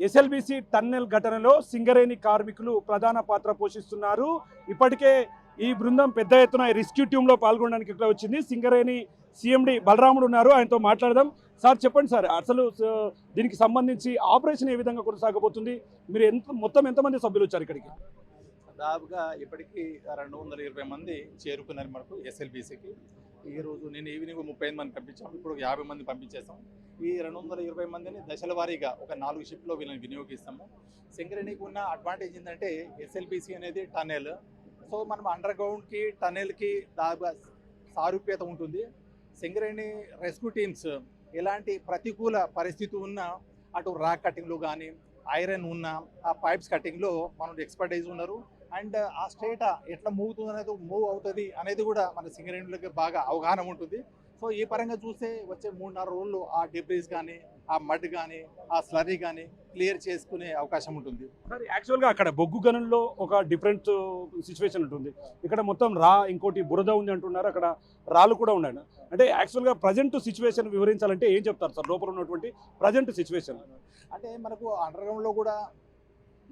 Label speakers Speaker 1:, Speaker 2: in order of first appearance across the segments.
Speaker 1: SLBC tunnel ఘటనలో సింగరేణి కార్మికులు ప్రధాన పాత్ర పోషిస్తున్నారు. ఇప్పటికే ఈ బృందం పెద్ద ఎత్తున రెస్క్యూ టీంలో పాల్గొనడానికి ఇక్కడ వచ్చింది. సింగరేణి సిఎండి బలరాముడు ఉన్నారు, ఆయనతో మాట్లాడదాం. సార్ చెప్పండి సార్, అసలు దీనికి సంబంధించి ఆపరేషన్ ఏ విధంగా కొనసాగబోతుంది? మీరు మొత్తం ఎంతమంది సభ్యులు వచ్చారు ఇక్కడికి?
Speaker 2: దాదాపుగా ఇప్పటికీ 220 మంది చేరుకున్నారు మనకు ఎస్ఎల్బిసికి. ఈరోజు నేను ఈవినింగ్ 35 మంది పంపించాము, ఇప్పుడు 50 మంది పంపించేసాం. ఈ 220 మందిని దశల వారీగా ఒక 4 షిఫ్ట్లో వీళ్ళని వినియోగిస్తాము. సింగరేణికి ఉన్న అడ్వాంటేజ్ ఏంటంటే ఎస్ఎల్బిసి అనేది టన్నెల్. సో మనం అండర్ గ్రౌండ్కి టన్నెల్కి దాదాపుగా సారూప్యత ఉంటుంది. సింగరేణి రెస్క్యూ టీమ్స్ ఎలాంటి ప్రతికూల పరిస్థితి ఉన్నా అటు రాక్ కటింగ్లో కానీ ఐరన్ ఉన్న ఆ పైప్స్ కటింగ్లో మనం ఎక్స్పర్టైజ్ ఉన్నారు. అండ్ ఆ స్టేట్ ఎట్లా మూవ్ అవుతుంది అనేది కూడా మన సింగరేణులకి బాగా అవగాహన ఉంటుంది. సో ఈ పరంగా చూస్తే వచ్చే 3-4 రోజుల్లో ఆ డెబ్రీస్ కానీ ఆ మడ్ కానీ ఆ స్లరీ కానీ క్లియర్ చేసుకునే అవకాశం ఉంటుంది.
Speaker 1: సార్ యాక్చువల్గా అక్కడ బొగ్గు గనుల్లో ఒక డిఫరెంట్ సిచ్యువేషన్ ఉంటుంది. ఇక్కడ మొత్తం ఇంకోటి బురద ఉంది అంటున్నారు, అక్కడ రాళ్ళు కూడా ఉన్నాయి. అంటే యాక్చువల్గా ప్రజెంట్ సిచ్యువేషన్ వివరించాలంటే ఏం చెప్తారు సార్ లోపల ఉన్నటువంటి ప్రజెంట్ సిచ్యువేషన్?
Speaker 2: అంటే మనకు అండర్ గ్రౌండ్లో కూడా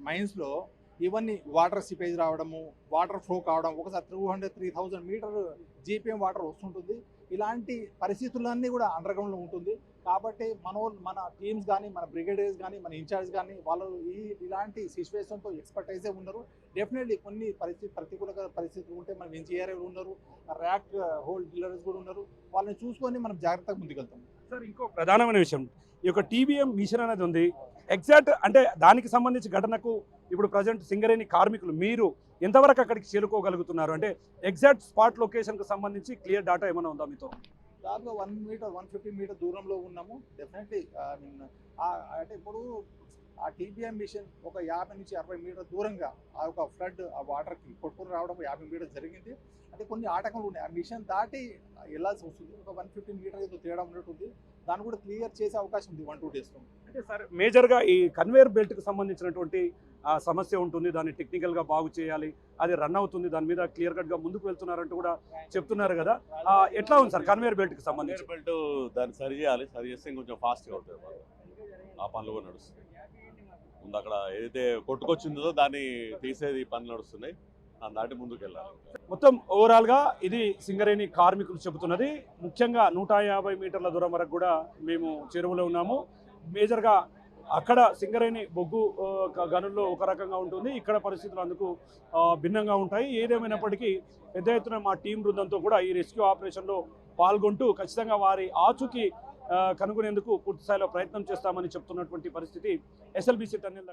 Speaker 2: మైన్స్లో ఇవన్నీ వాటర్ సిపేజ్ రావడము, వాటర్ ఫ్లో కావడం, ఒకసారి 300-3000 మీటర్ జీపీఎం వాటర్ వస్తుంటుంది. ఇలాంటి పరిస్థితులన్నీ కూడా అండర్ గ్రౌండ్లో ఉంటుంది. కాబట్టి మన టీమ్స్ కానీ మన బ్రిగేడియర్స్ కానీ మన ఇన్ఛార్జ్ కానీ వాళ్ళు ఇలాంటి సిచ్యువేషన్తో ఎక్స్పర్టైజే ఉన్నారు. డెఫినెట్లీ కొన్ని ప్రతికూల పరిస్థితులు ఉంటే మన ఇంజనీర్లు ఉన్నారు, ర్యాక్ హోల్ డీలర్స్ కూడా ఉన్నారు. వాళ్ళని చూసుకొని మనం జాగ్రత్తగా ముందుకెళ్తాం.
Speaker 1: సార్ ఇంకో ప్రధానమైన విషయం, ఈ యొక్క టీబీఎం మిషన్ అనేది ఉంది. ఎగ్జాక్ట్ అంటే దానికి సంబంధించి ఘటనకు ఇప్పుడు ప్రజెంట్ సింగరేణి కార్మికులు మీరు ఎంతవరకు అక్కడికి చేరుకోగలుగుతున్నారు? అంటే ఎగ్జాక్ట్ స్పాట్ లొకేషన్కి సంబంధించి క్లియర్ డాటా ఏమైనా ఉందా మీతో?
Speaker 2: దాదాపు 150 మీటర్ దూరంలో ఉన్నాము. డెఫినెట్లీ అంటే ఇప్పుడు ఆ టీబీఎం మిషన్ ఒక 50-60 మీటర్ దూరంగా ఆ ఒక ఫ్లడ్ ఆ వాటర్కి కొట్టుకుని రావడం 50 మీటర్ జరిగింది. అంటే కొన్ని ఆటంకాలు ఉన్నాయి. ఆ మిషన్ దాటి వెళ్ళాల్సి వస్తుంది. ఒక 150 మీటర్ ఏదో తేడా ఉన్నట్టుంది. దాన్ని కూడా క్లియర్ చేసే అవకాశం ఉంది 1-2 డేస్లో.
Speaker 1: అంటే సార్ మేజర్గా ఈ కన్వేయర్ బెల్ట్కి సంబంధించినటువంటి సమస్య ఉంటుంది, దాన్ని టెక్నికల్గా బాగు చేయాలి, అది రన్ అవుతుంది, దాని మీద క్లియర్ కట్గా ముందుకు వెళ్తున్నారంటూ కూడా చెప్తున్నారు కదా. ఎట్లా ఉంది సార్ కన్వేయర్ బెల్ట్కి సంబంధించి?
Speaker 3: కన్వేయర్ బెల్ట్ దాన్ని సరి చేయాలి, సరి చేస్తే కొంచెం ఫాస్ట్గా అవుతుంది. ఆ పనులు కూడా నడుస్తుంది. ముందు అక్కడ ఏదైతే కొట్టుకొచ్చిందో దాన్ని తీసేది పనులు నడుస్తున్నాయి, దాటి ముందుకు వెళ్ళాలి.
Speaker 1: మొత్తం ఓవరాల్గా ఇది సింగరేణి కార్మికులు చెబుతున్నది. ముఖ్యంగా 150 మీటర్ల దూరం వరకు కూడా మేము చెరువులో ఉన్నాము. మేజర్గా అక్కడ సింగరేణి బొగ్గు గనుల్లో ఒక రకంగా ఉంటుంది, ఇక్కడ పరిస్థితులు అందుకు భిన్నంగా ఉంటాయి. ఏదేమైనప్పటికీ పెద్ద ఎత్తున మా టీం బృందంతో కూడా ఈ రెస్క్యూ ఆపరేషన్లో పాల్గొంటూ ఖచ్చితంగా వారి ఆచూకీ కనుగొనేందుకు పూర్తి స్థాయిలో ప్రయత్నం చేస్తామని చెప్తున్నటువంటి పరిస్థితి ఎస్ఎల్బిసి టన్నెల్